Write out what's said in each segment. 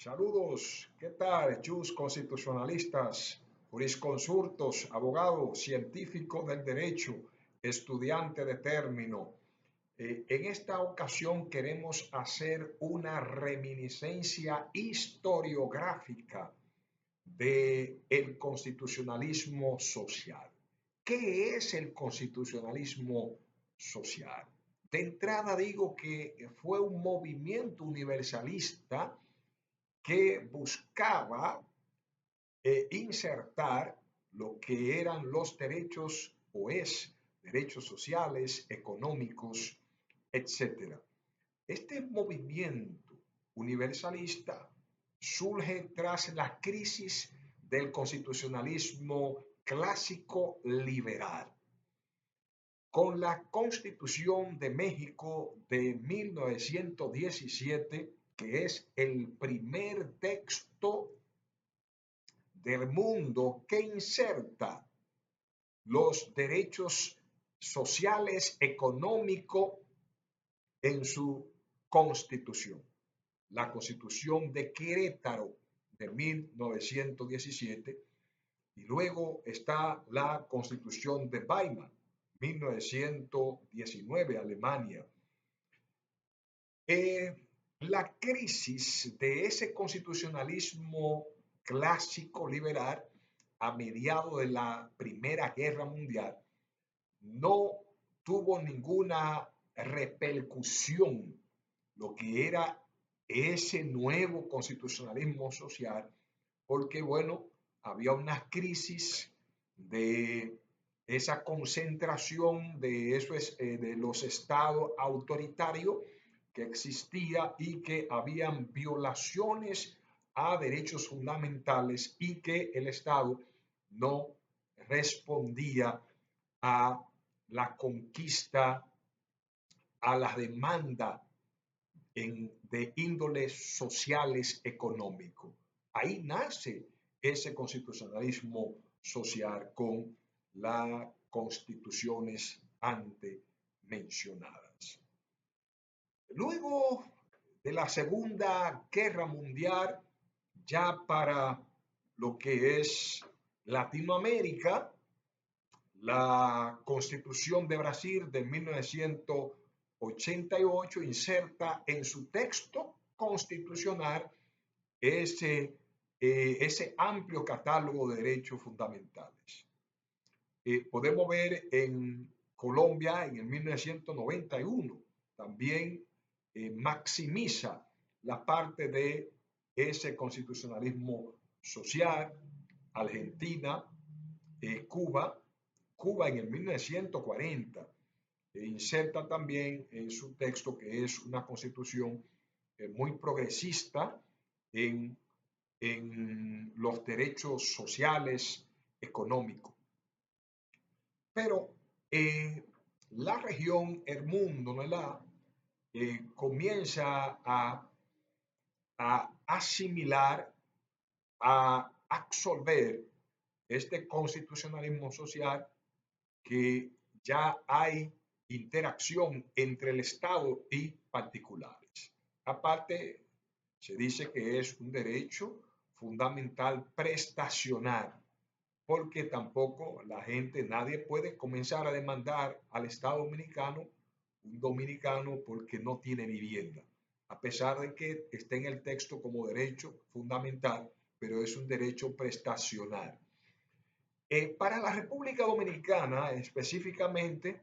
Saludos, ¿qué tal? Jus constitucionalistas, jurisconsultos, abogado, científico del derecho, estudiante de término. En esta ocasión queremos hacer una reminiscencia historiográfica del constitucionalismo social. ¿Qué es el constitucionalismo social? De entrada digo que fue un movimiento universalista que buscaba insertar lo que eran los derechos o es derechos sociales, económicos, etcétera. Este movimiento universalista surge tras la crisis del constitucionalismo clásico liberal. Con la Constitución de México de 1917, que es el primer texto del mundo que inserta los derechos sociales, económicos en su constitución. La Constitución de Querétaro de 1917 y luego está la Constitución de Weimar, 1919, Alemania. La crisis de ese constitucionalismo clásico liberal a mediados de la Primera Guerra Mundial no tuvo ninguna repercusión lo que era ese nuevo constitucionalismo social, porque bueno, había una crisis de esa concentración de, de los estados autoritarios que existía y que habían violaciones a derechos fundamentales y que el Estado no respondía a la conquista, a las demandas de índoles sociales económicos. Ahí nace ese constitucionalismo social con las constituciones antes mencionadas. Luego de la Segunda Guerra Mundial, ya para lo que es Latinoamérica, la Constitución de Brasil de 1988 inserta en su texto constitucional ese amplio catálogo de derechos fundamentales. Podemos ver en Colombia en el 1991 también maximiza la parte de ese constitucionalismo social. Argentina, Cuba en el 1940 inserta también en su texto que es una constitución muy progresista en, en los derechos sociales, económicos. Pero la región, el mundo, ¿verdad? Comienza a asimilar, a absorber este constitucionalismo social que ya hay interacción entre el Estado y particulares. Aparte, se dice que es un derecho fundamental prestacional, porque tampoco la gente, nadie puede comenzar a demandar al Estado dominicano, un dominicano, porque no tiene vivienda, a pesar de que está en el texto como derecho fundamental, pero es un derecho prestacional. Para la República Dominicana, específicamente,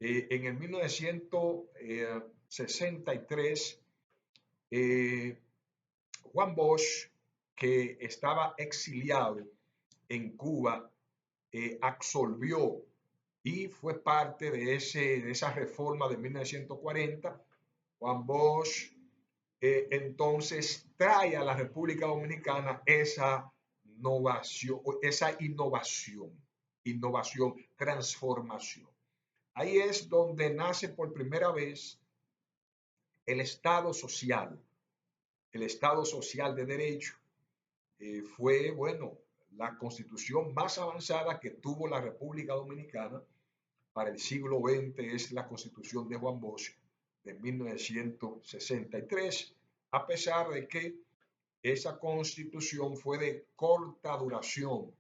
en el 1963, Juan Bosch, que estaba exiliado en Cuba, absolvió y fue parte de esa reforma de 1940. Juan Bosch entonces trae a la República Dominicana innovación, transformación. Ahí es donde nace por primera vez el Estado social, el Estado social de derecho. Fue, bueno, la constitución más avanzada que tuvo la República Dominicana para el siglo XX es la constitución de Juan Bosch de 1963, a pesar de que esa constitución fue de corta duración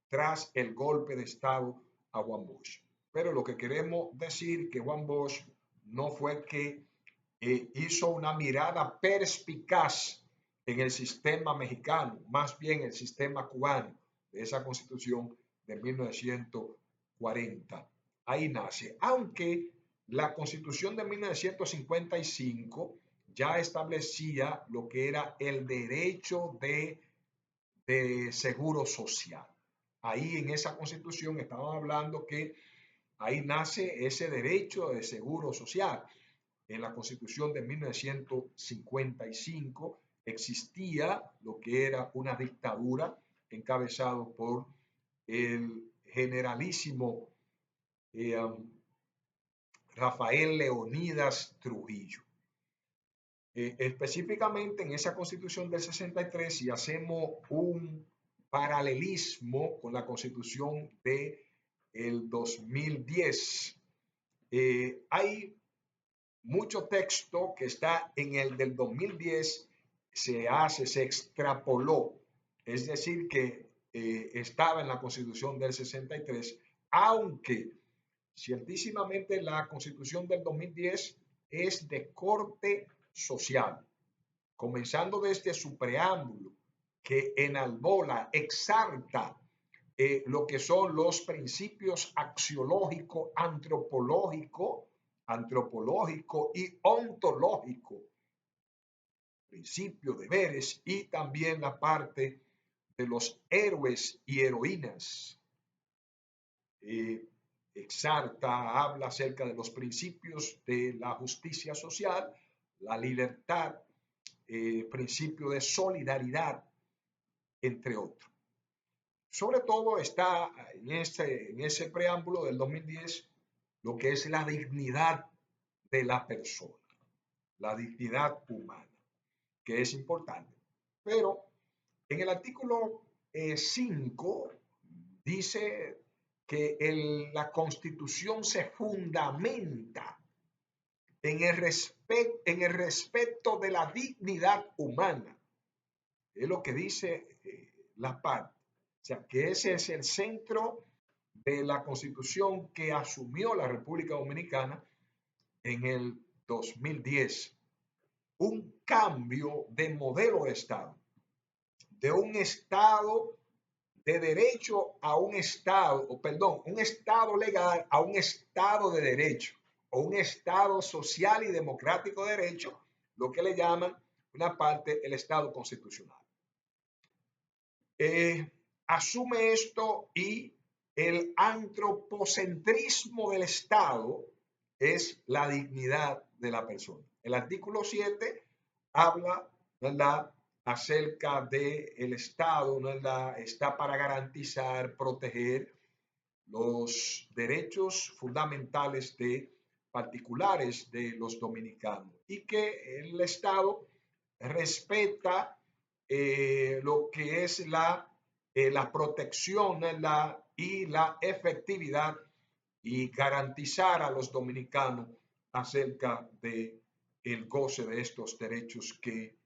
tras el golpe de Estado a Juan Bosch. Pero lo que queremos decir que Juan Bosch no fue que hizo una mirada perspicaz en el sistema mexicano, más bien el sistema cubano de esa constitución de 1940. Ahí nace, aunque la constitución de 1955 ya establecía lo que era el derecho de seguro social. Ahí en esa constitución estaban hablando que ahí nace ese derecho de seguro social. En la constitución de 1955 existía lo que era una dictadura encabezado por el generalísimo Rafael Leonidas Trujillo. Específicamente en esa constitución del 63, si hacemos un paralelismo con la constitución de el 2010, hay mucho texto que está en el del 2010, se extrapoló, es decir, que estaba en la constitución del 63, aunque ciertísimamente la constitución del 2010 es de corte social, comenzando desde su preámbulo, que enalbola, exalta lo que son los principios axiológico, antropológico y ontológico, principios, deberes y también la parte de los héroes y heroínas. Exalta, habla acerca de los principios de la justicia social, la libertad, principio de solidaridad, entre otros. Sobre todo está en ese preámbulo del 2010 lo que es la dignidad de la persona, la dignidad humana, que es importante. Pero en el artículo 5 dice que la Constitución se fundamenta en el respeto de la dignidad humana. Es lo que dice la parte. O sea, que ese es el centro de la Constitución que asumió la República Dominicana en el 2010. Un cambio de modelo de Estado, de un Estado de derecho a un Estado, un Estado legal a un Estado de derecho, o un Estado social y democrático de derecho, lo que le llaman una parte el Estado constitucional. Asume esto y el antropocentrismo del Estado es la dignidad de la persona. El artículo 7 habla, ¿verdad?, acerca del Estado, ¿verdad?, está para garantizar, proteger los derechos fundamentales de particulares de los dominicanos y que el Estado respeta lo que es la protección y la efectividad y garantizar a los dominicanos acerca de el goce de estos derechos que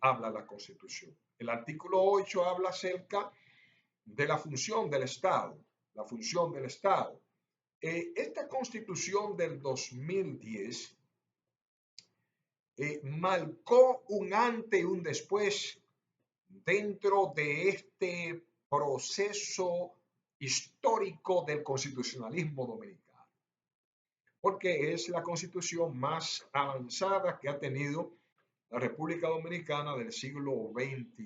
habla la Constitución. El artículo 8 habla acerca de la función del Estado, la función del Estado. Esta Constitución del 2010 marcó un antes y un después dentro de este proceso histórico del constitucionalismo dominicano, porque es la constitución más avanzada que ha tenido la República Dominicana del siglo XXI,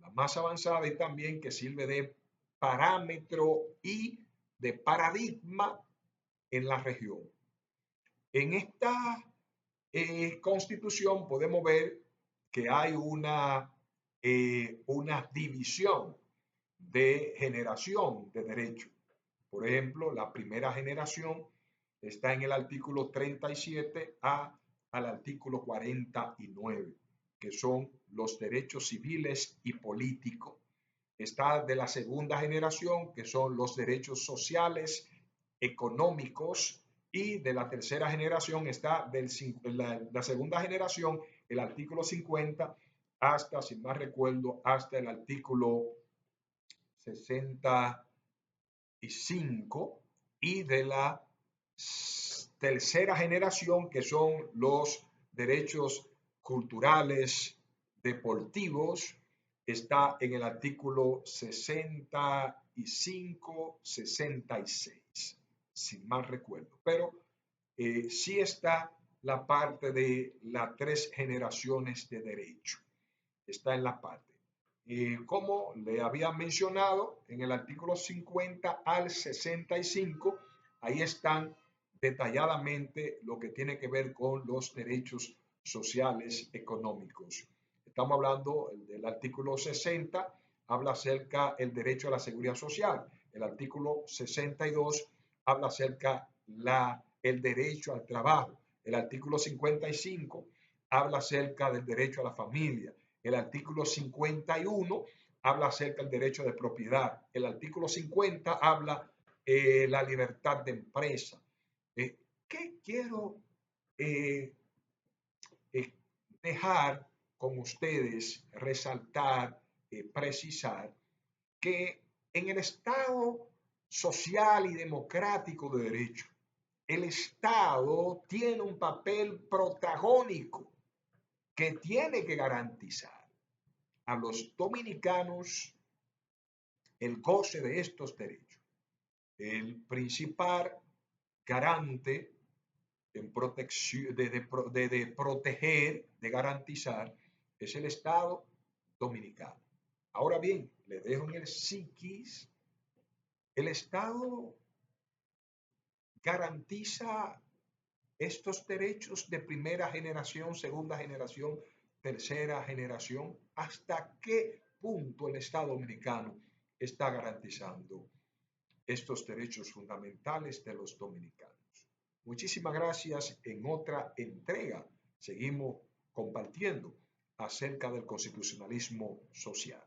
la más avanzada y también que sirve de parámetro y de paradigma en la región. En esta constitución podemos ver que hay una división de generación de derechos. Por ejemplo, la primera generación está en el artículo 37 al artículo 49, que son los derechos civiles y políticos. Está de la segunda generación, que son los derechos sociales, económicos, y de la tercera generación está la segunda generación, el artículo 50 hasta, si mal recuerdo, hasta el artículo 65 y de la tercera generación, que son los derechos culturales, deportivos, está en el artículo 65, 66, si mal recuerdo. Pero sí está la parte de las tres generaciones de derecho. Está en la parte. Como le había mencionado, en el artículo 50 al 65, ahí están detalladamente lo que tiene que ver con los derechos sociales económicos. Estamos hablando del artículo 60, habla acerca del derecho a la seguridad social. El artículo 62 habla acerca el derecho al trabajo. El artículo 55 habla acerca del derecho a la familia. El artículo 51 habla acerca del derecho de propiedad. El artículo 50 habla la libertad de empresa. ¿Qué quiero eh, dejar con ustedes, resaltar, precisar? Que en el Estado social y democrático de derecho, el Estado tiene un papel protagónico que tiene que garantizar a los dominicanos el goce de estos derechos. El principal garante en protección, de proteger, de garantizar, es el Estado dominicano. Ahora bien, le dejo en el psiquis, el Estado garantiza estos derechos de primera generación, segunda generación, tercera generación. ¿Hasta qué punto el Estado dominicano está garantizando estos derechos fundamentales de los dominicanos? Muchísimas gracias. En otra entrega seguimos compartiendo acerca del constitucionalismo social.